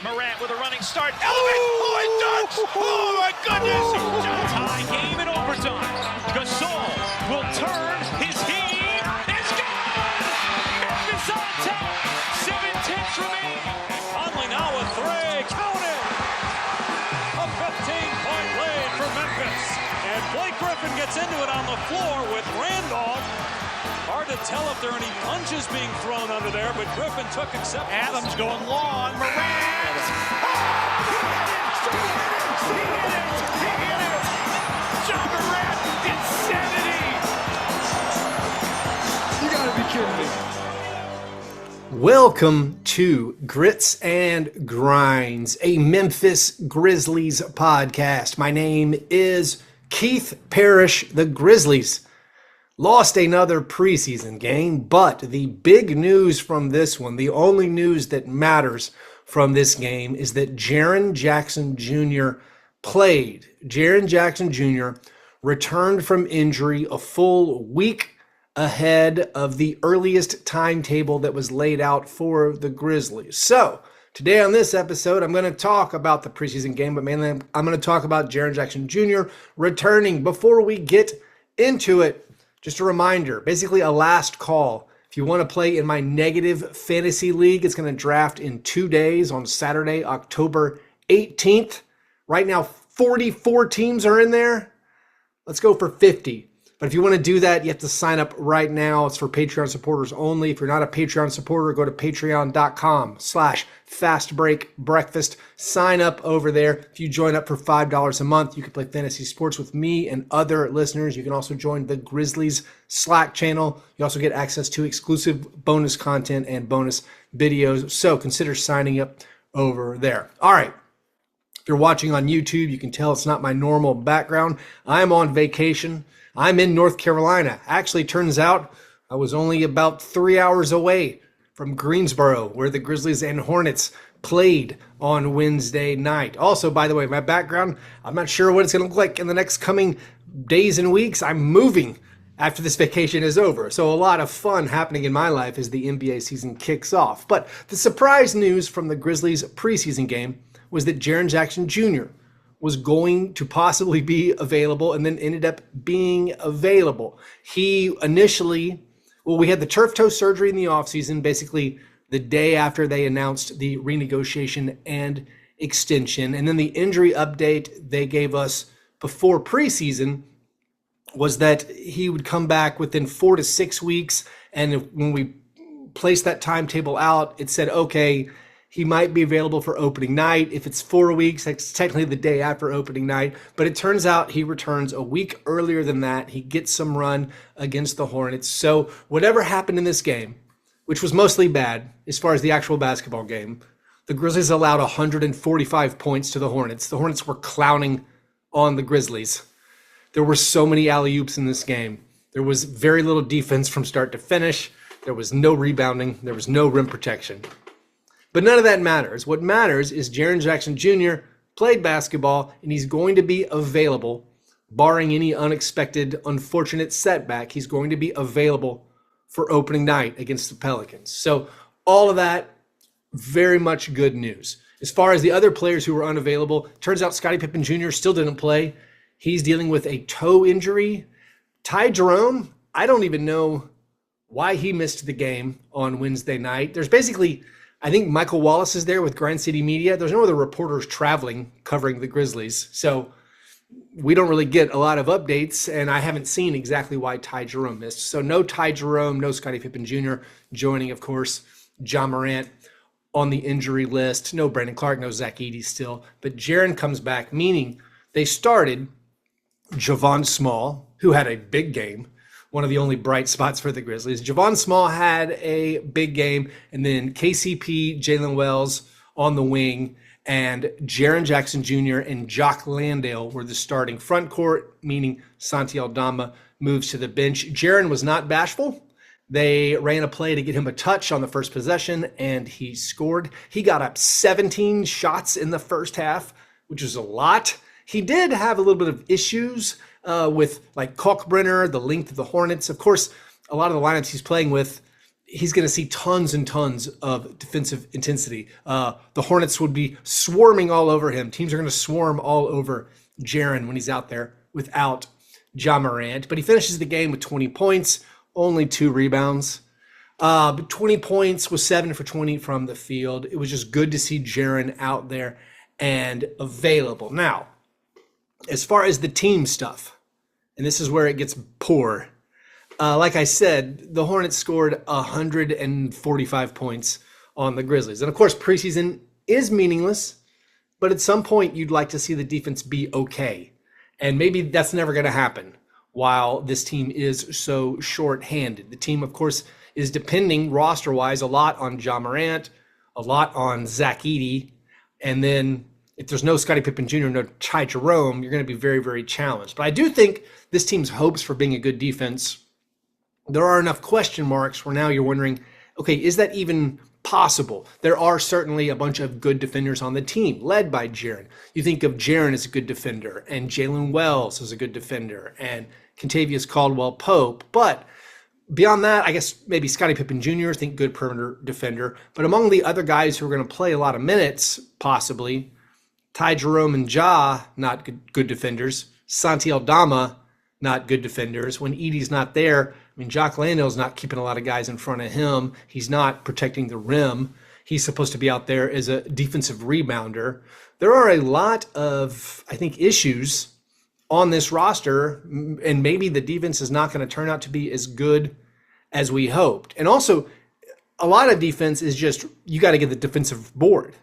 Morant with a running start. Elevate! Oh, it dunks! Oh, my goodness! Tie game in overtime. Gasol will turn his heat. It's gone! Memphis on top. 7-10 remaining. Conley now with three. Count it! A 15-point lead for Memphis. And Blake Griffin gets into it on the floor with Randolph. Hard to tell if there are any punches being thrown under there, but Griffin took acceptance. Adams going long. Morant! He hit it! John Morant, insanity! You gotta be kidding me. Welcome to Grits and Grinds, a Memphis Grizzlies podcast. My name is Keith Parrish. The Grizzlies lost another preseason game, but the big news from this one, the only news that matters from this game, is that Jaren Jackson Jr. played. Jaren Jackson Jr. returned from injury a full week ahead of the earliest timetable that was laid out for the Grizzlies. So today on this episode, I'm going to talk about the preseason game, but mainly I'm going to talk about Jaren Jackson Jr. returning. Before we get into it, just a reminder, basically a last call. If you want to play in my negative fantasy league, it's going to draft in 2 days on Saturday, October 18th. Right now, 44 teams are in there. Let's go for 50. But if you want to do that, you have to sign up right now. It's for Patreon supporters only. If you're not a Patreon supporter, go to patreon.com/fastbreakbreakfast. Sign up over there. If you join up for $5 a month, you can play fantasy sports with me and other listeners. You can also join the Grizzlies Slack channel. You also get access to exclusive bonus content and bonus videos. So consider signing up over there. All right. If you're watching on YouTube, you can tell it's not my normal background. I'm on vacation. I'm in North Carolina. Actually, turns out I was only about 3 hours away from Greensboro, where the Grizzlies and Hornets played on Wednesday night. Also, by the way, my background, I'm not sure what it's going to look like in the next coming days and weeks. I'm moving after this vacation is over. So a lot of fun happening in my life as the NBA season kicks off. But the surprise news from the Grizzlies preseason game was that Jaren Jackson Jr. was going to possibly be available and then ended up being available. He initially, we had the turf toe surgery in the offseason, basically the day after they announced the renegotiation and extension. And then the injury update they gave us before preseason was that he would come back within 4 to 6 weeks. And when we placed that timetable out, it said, okay, he might be available for opening night. If it's 4 weeks, that's technically the day after opening night. But it turns out he returns a week earlier than that. He gets some run against the Hornets. So whatever happened in this game, which was mostly bad as far as the actual basketball game, the Grizzlies allowed 145 points to the Hornets. The Hornets were clowning on the Grizzlies. There were so many alley-oops in this game. There was very little defense from start to finish. There was no rebounding. There was no rim protection. But none of that matters. What matters is Jaren Jackson Jr. played basketball, and he's going to be available, barring any unexpected, unfortunate setback. He's going to be available for opening night against the Pelicans. So all of that, very much good news. As far as the other players who were unavailable, turns out Scotty Pippen Jr. still didn't play. He's dealing with a toe injury. Jerome, I don't even know why he missed the game on Wednesday night. There's basically, I think Michael Wallace is there with Grind City Media. There's no other reporters traveling covering the Grizzlies. So we don't really get a lot of updates, and I haven't seen exactly why Ty Jerome missed. So no Ty Jerome, no Scotty Pippen Jr. joining, of course, John Morant on the injury list. No Brandon Clark, no Zach Edey still. But Jaren comes back, meaning they started Javon Small, who had a big game. One of the only bright spots for the Grizzlies. Javon Small had a big game, and then KCP, Jalen Wells on the wing, and Jaren Jackson Jr. and Jock Landale were the starting front court, meaning Santi Aldama moves to the bench. Jaren was not bashful. They ran a play to get him a touch on the first possession, and he scored. He got up 17 shots in the first half, which is a lot. He did have a little bit of issues with like Kalkbrenner, the length of the Hornets. Of course, a lot of the lineups he's playing with, he's going to see tons and tons of defensive intensity. The Hornets would be swarming all over him. Teams are going to swarm all over Jaren when he's out there without Ja Morant. But he finishes the game with 20 points, only 2 rebounds. But 20 points, was 7 for 20 from the field. It was just good to see Jaren out there and available. Now, as far as the team stuff, and this is where it gets poor. Like I said, the Hornets scored 145 points on the Grizzlies. And of course, preseason is meaningless, but at some point you'd like to see the defense be okay. And maybe that's never going to happen while this team is so short-handed. The team, of course, is depending roster-wise a lot on Ja Morant, a lot on Zach Edey, and then if there's no Scotty Pippen Jr., no Jerome, you're going to be very, very challenged. But I do think this team's hopes for being a good defense, there are enough question marks where now you're wondering, okay, is that even possible? There are certainly a bunch of good defenders on the team, led by Jaren. You think of Jaren as a good defender, and Jalen Wells as a good defender, and Kentavious Caldwell-Pope. But beyond that, I guess maybe Scotty Pippen Jr., I think good perimeter defender. But among the other guys who are going to play a lot of minutes, possibly, Ty Jerome and Ja, not good defenders. Santi Aldama, not good defenders. When Edey's not there, I mean, Jock Landale's not keeping a lot of guys in front of him. He's not protecting the rim. He's supposed to be out there as a defensive rebounder. There are a lot of, I think, issues on this roster, and maybe the defense is not going to turn out to be as good as we hoped. And also, a lot of defense is just, you got to get the defensive board.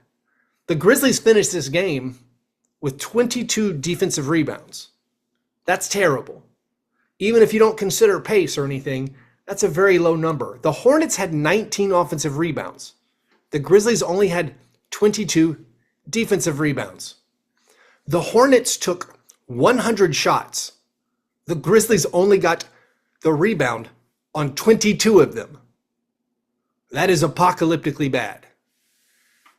The Grizzlies finished this game with 22 defensive rebounds. That's terrible. Even if you don't consider pace or anything, that's a very low number. The Hornets had 19 offensive rebounds. The Grizzlies only had 22 defensive rebounds. The Hornets took 100 shots. The Grizzlies only got the rebound on 22 of them. That is apocalyptically bad.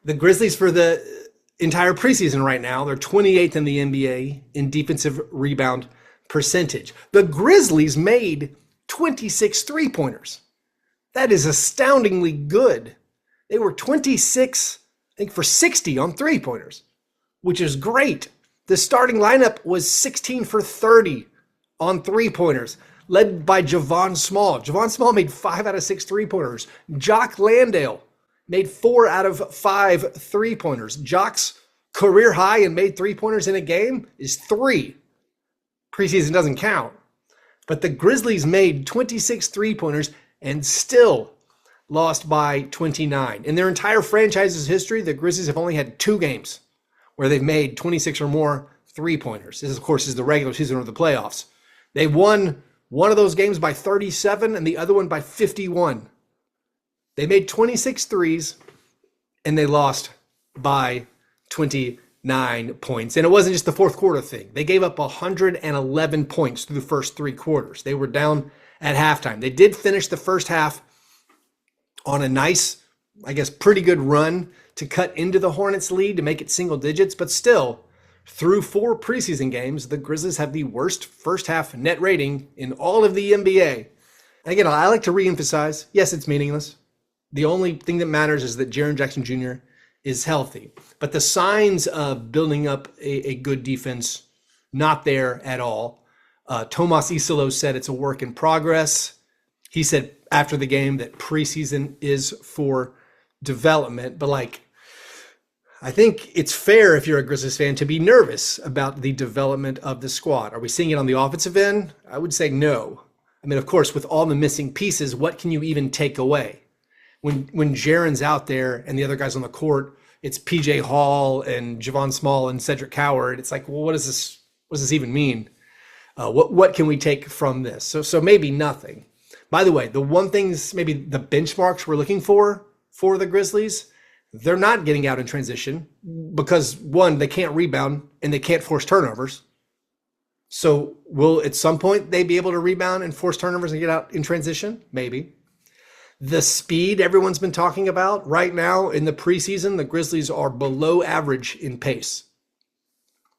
The Grizzlies for the entire preseason right now, they're 28th in the NBA in defensive rebound percentage. The Grizzlies made 26 three-pointers. That is astoundingly good. They were 26, I think, for 60 on three-pointers, which is great. The starting lineup was 16 for 30 on three-pointers, led by Javon Small. Javon Small made 5 out of 6 three-pointers. Jock Landale made 4 out of 5 three-pointers. Jock's career high and made three-pointers in a game is 3. Preseason doesn't count. But the Grizzlies made 26 three-pointers and still lost by 29. In their entire franchise's history, the Grizzlies have only had 2 games where they've made 26 or more three-pointers. This, of course, is the regular season or the playoffs. They won one of those games by 37 and the other one by 51. They made 26 threes and they lost by 29 points. And it wasn't just the fourth quarter thing. They gave up 111 points through the first 3 quarters. They were down at halftime. They did finish the first half on a nice, I guess, pretty good run to cut into the Hornets lead to make it single digits, but still, through 4 preseason games, the Grizzlies have the worst first half net rating in all of the NBA. And again, I like to reemphasize, yes, it's meaningless. The only thing that matters is that Jaren Jackson Jr. is healthy. But the signs of building up a good defense, not there at all. Tomas Isolo said it's a work in progress. He said after the game that preseason is for development. But I think it's fair if you're a Grizzlies fan to be nervous about the development of the squad. Are we seeing it on the offensive end? I would say no. I mean, of course, with all the missing pieces, what can you even take away? When Jaren's out there and the other guys on the court, it's PJ Hall and Javon Small and Cedric Coward. It's like, well, what does this even mean? What can we take from this? So maybe nothing. By the way, the one thing's maybe the benchmarks we're looking for the Grizzlies, they're not getting out in transition because, one, they can't rebound and they can't force turnovers. So will at some point they be able to rebound and force turnovers and get out in transition? Maybe. The speed everyone's been talking about right now in the preseason, the Grizzlies are below average in pace.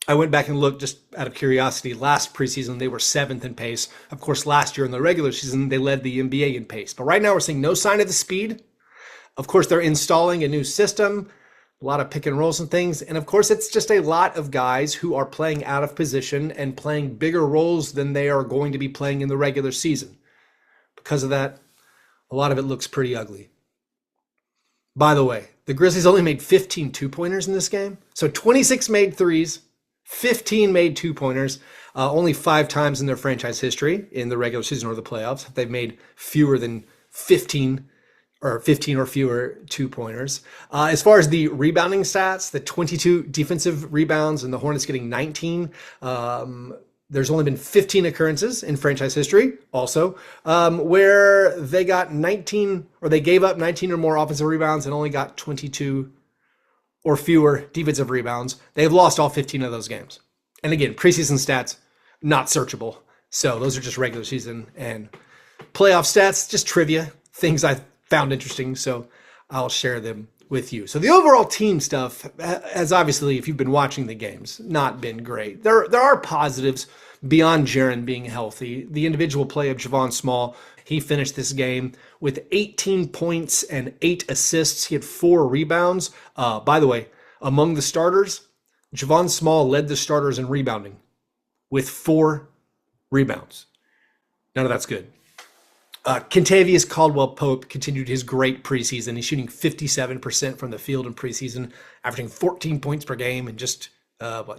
I went back and looked just out of curiosity. Last preseason, they were 7th in pace. Of course, last year in the regular season, they led the NBA in pace. But right now, we're seeing no sign of the speed. Of course, they're installing a new system, a lot of pick and rolls and things. And of course, it's just a lot of guys who are playing out of position and playing bigger roles than they are going to be playing in the regular season. Because of that, a lot of it looks pretty ugly. By the way, the Grizzlies only made 15 two-pointers in this game. So 26 made threes, 15 made two-pointers. Only 5 times in their franchise history in the regular season or the playoffs they've made fewer than 15 or fewer two-pointers. As far as the rebounding stats, the 22 defensive rebounds and the Hornets getting 19. There's only been 15 occurrences in franchise history also where they got 19 or they gave up 19 or more offensive rebounds and only got 22 or fewer defensive rebounds. They've lost all 15 of those games. And again, preseason stats, not searchable. So those are just regular season and playoff stats, just trivia, things I found interesting. So I'll share them with you. So the overall team stuff has obviously, if you've been watching the games, not been great. There are positives beyond Jaren being healthy. The individual play of Javon Small, he finished this game with 18 points and 8 assists. He had 4 rebounds. By the way, among the starters, Javon Small led the starters in rebounding with 4 rebounds. None of that's good. Kentavious Caldwell-Pope continued his great preseason. He's shooting 57% from the field in preseason, averaging 14 points per game and just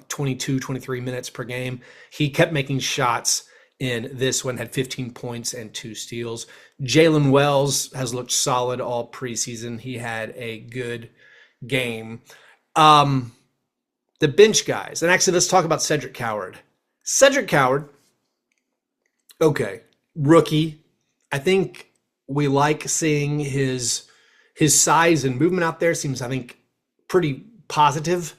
22, 23 minutes per game. He kept making shots in this one, had 15 points and 2 steals. Jalen Wells has looked solid all preseason. He had a good game. The bench guys, and actually let's talk about Cedric Coward. Cedric Coward, okay, rookie. I think we like seeing his size and movement out there. Seems, I think, pretty positive.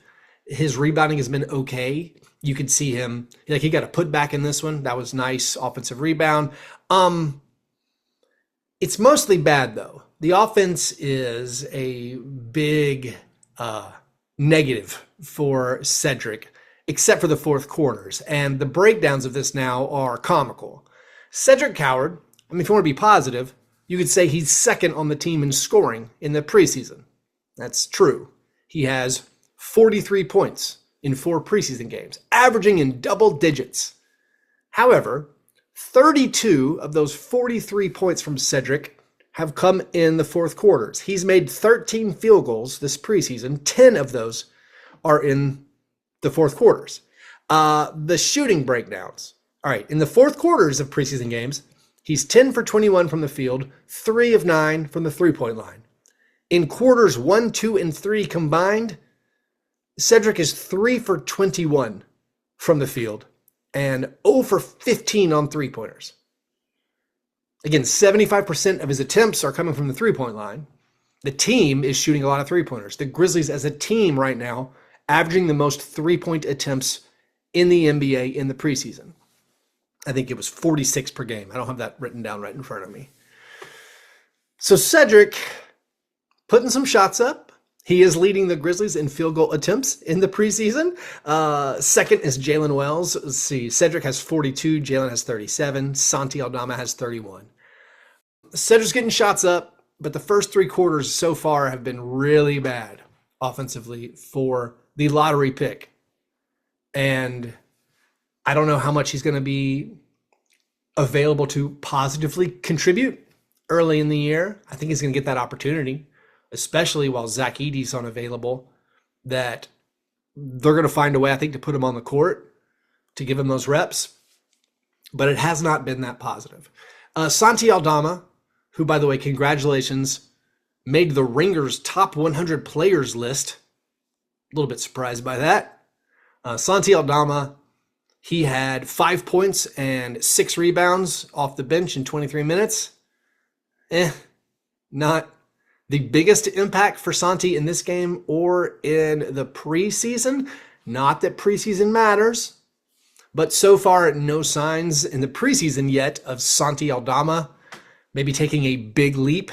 His rebounding has been okay. You could see him, like he got a putback in this one. That was nice offensive rebound. It's mostly bad though. The offense is a big negative for Cedric, except for the fourth quarters. And the breakdowns of this now are comical. Cedric Coward, I mean, if you want to be positive, you could say he's second on the team in scoring in the preseason. That's true. He has 43 points in 4 preseason games, averaging in double digits. However, 32 of those 43 points from Cedric have come in the fourth quarters. He's made 13 field goals this preseason. 10 of those are in the fourth quarters. The shooting breakdowns. All right, in the fourth quarters of preseason games, he's 10 for 21 from the field, 3 of 9 from the three-point line. In quarters 1, 2, and 3 combined, Cedric is 3 for 21 from the field and 0 for 15 on three-pointers. Again, 75% of his attempts are coming from the three-point line. The team is shooting a lot of three-pointers. The Grizzlies as a team right now averaging the most three-point attempts in the NBA in the preseason. I think it was 46 per game. I don't have that written down right in front of me. So Cedric putting some shots up. He is leading the Grizzlies in field goal attempts in the preseason. Second is Jalen Wells. Let's see. Cedric has 42. Jalen has 37. Santi Aldama has 31. Cedric's getting shots up, but the first 3 quarters so far have been really bad offensively for the lottery pick. And I don't know how much he's going to be available to positively contribute early in the year. I think he's going to get that opportunity, especially while Zach Edey's unavailable, that they're going to find a way, I think, to put him on the court to give him those reps. But it has not been that positive. Santi Aldama, who, by the way, congratulations, made the Ringer's top 100 players list. A little bit surprised by that. Santi Aldama, he had 5 points and 6 rebounds off the bench in 23 minutes. Not the biggest impact for Santi in this game or in the preseason. Not that preseason matters, but so far no signs in the preseason yet of Santi Aldama maybe taking a big leap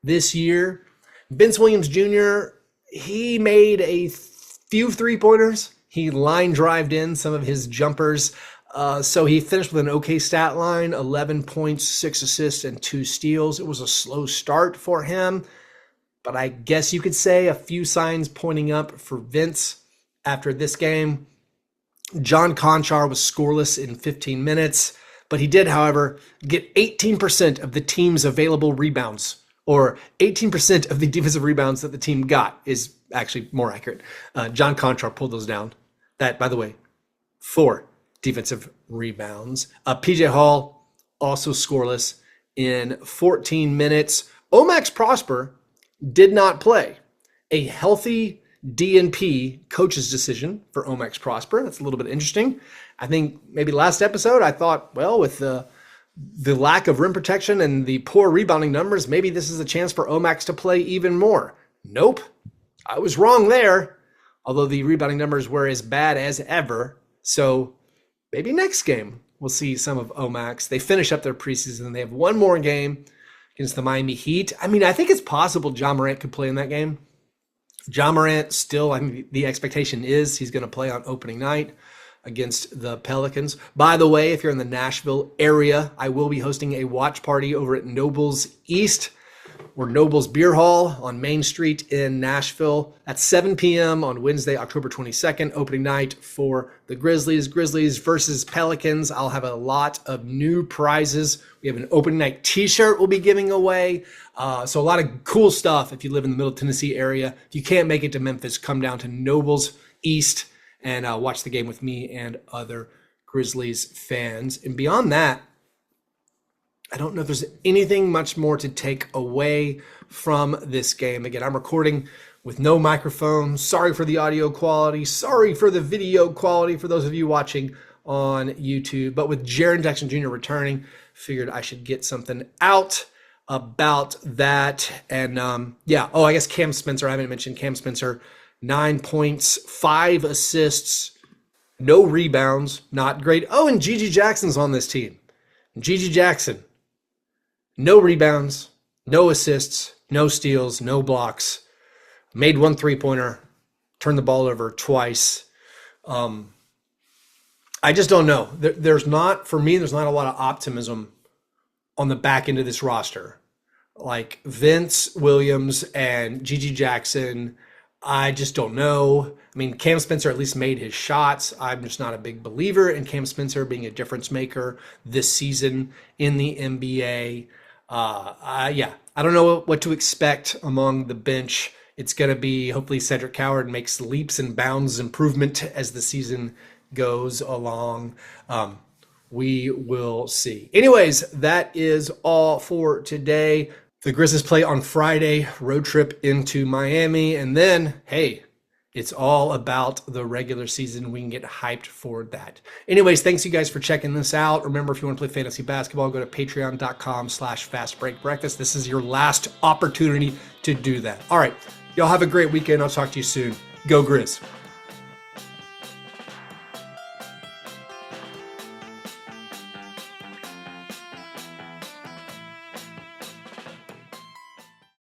this year. Vince Williams Jr., he made a few three-pointers. He line drived in some of his jumpers. So he finished with an okay stat line, 11 points, 6 assists, and 2 steals. It was a slow start for him, but I guess you could say a few signs pointing up for Vince after this game. John Conchar was scoreless in 15 minutes, but he did, however, get 18% of the team's available rebounds, or 18% of the defensive rebounds that the team got is actually more accurate. John Conchar pulled those down. That, by the way, 4 defensive rebounds. PJ Hall also scoreless in 14 minutes. Omax Prosper did not play. A healthy DNP coach's decision for Omax Prosper. That's a little bit interesting. I think maybe last episode I thought, well, with the lack of rim protection and the poor rebounding numbers, maybe this is a chance for Omax to play even more. Nope. I was wrong there, although the rebounding numbers were as bad as ever. So maybe next game we'll see some of Omax. They finish up their preseason. They have one more game against the Miami Heat. I mean, I think it's possible John Morant could play in that game. John Morant still, I mean, the expectation is he's going to play on opening night against the Pelicans. By the way, if you're in the Nashville area, I will be hosting a watch party over at Nobles East, or Nobles Beer Hall on Main Street in Nashville at 7 p.m. on Wednesday, October 22nd, opening night for the Grizzlies. Grizzlies versus Pelicans. I'll have a lot of new prizes. We have an opening night t-shirt we'll be giving away. So a lot of cool stuff if you live in the Middle Tennessee area. If you can't make it to Memphis, come down to Nobles East and watch the game with me and other Grizzlies fans. And beyond that, I don't know if there's anything much more to take away from this game. Again, I'm recording with no microphone. Sorry for the audio quality. Sorry for the video quality for those of you watching on YouTube. But with Jaren Jackson Jr. returning, figured I should get something out about that. And yeah, I guess Cam Spencer, I haven't mentioned Cam Spencer, 9 points, 5 assists, no rebounds, not great. Oh, and Gigi Jackson's on this team. Gigi Jackson. No rebounds, no assists, no steals, no blocks. Made 1 3-pointer, turned the ball over twice. I just don't know. There's not a lot of optimism on the back end of this roster. Like Vince Williams and Gigi Jackson, I just don't know. I mean, Cam Spencer at least made his shots. I'm just not a big believer in Cam Spencer being a difference maker this season in the NBA. I don't know what to expect among the bench. It's going to be hopefully Cedric Coward makes leaps and bounds improvement as the season goes along. We will see. Anyways, that is all for today. The Grizzlies play on Friday, road trip into Miami, and then, hey, it's all about the regular season. We can get hyped for that. Anyways, thanks you guys for checking this out. Remember, if you want to play fantasy basketball, go to patreon.com/fastbreakbreakfast. This is your last opportunity to do that. All right, y'all have a great weekend. I'll talk to you soon. Go Grizz.